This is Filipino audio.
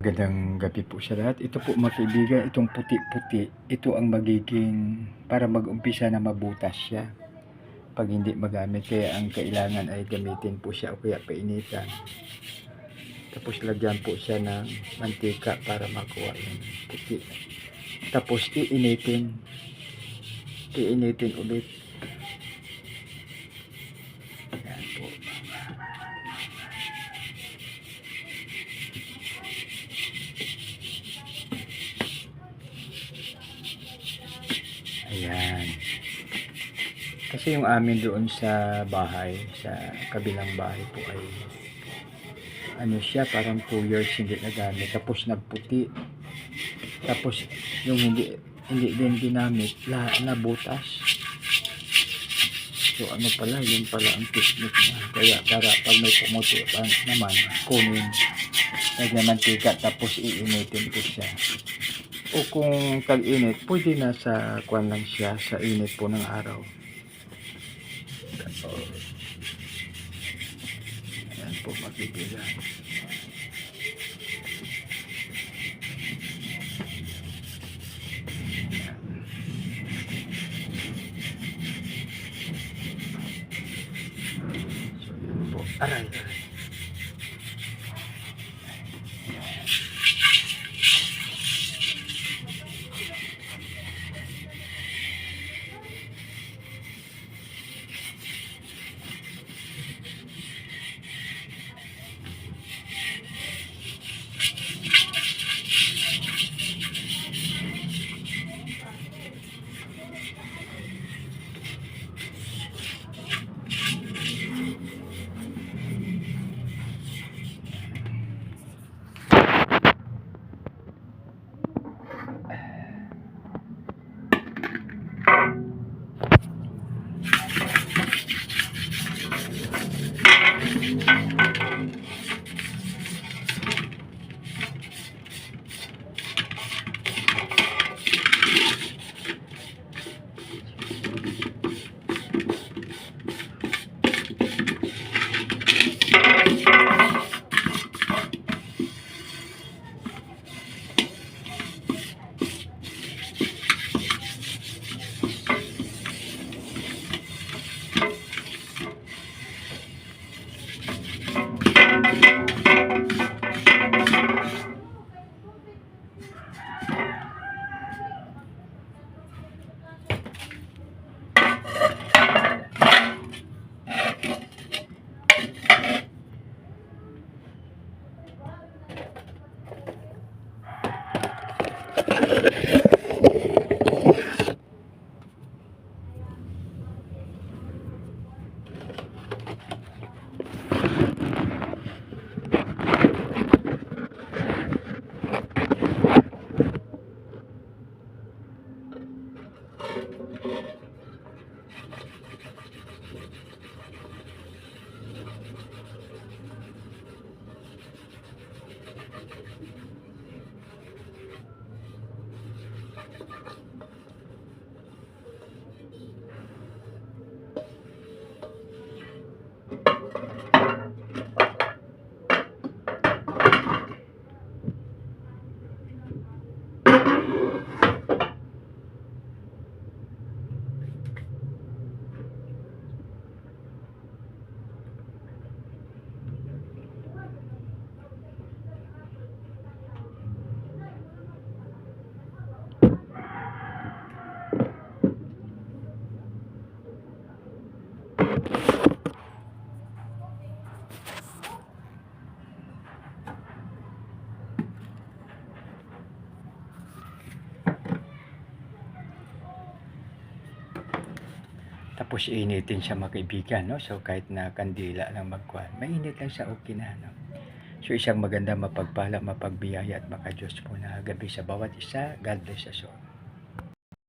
Magandang gabi po sa lahat. Ito po mga kaibigan, itong puti-puti, ito ang magiging para mag-umpisa na mabutas siya. Pag hindi magamit, kaya ang kailangan ay gamitin po siya o kaya painitan. Tapos lagyan po siya ng mantika para makuha yung puti. Tapos iinitin ulit. Ayan po. Ayan. Kasi yung amin doon sa bahay, sa kabilang bahay po ay ano siya, parang 2 years hindi nagamit. Tapos nagputi. Tapos yung hindi din ginamit, nabutas. So ano pala, yun pala ang technique niya. Kaya para pag may pumuti naman, kunin, lagyan mantika, tapos iinitin ko siya. O kung tag-init, pwede na sa kwan lang siya, sa init po ng araw. Ayan po magbibilan. So yun po. Aray. Tapos initin siya mga kaibigan, no? So kahit na kandila lang magkuhan, mainit lang siya, okay na, no? So isang maganda, mapagpala, mapagbiyaya at makadiyos po na gabi sa bawat isa. God bless us all.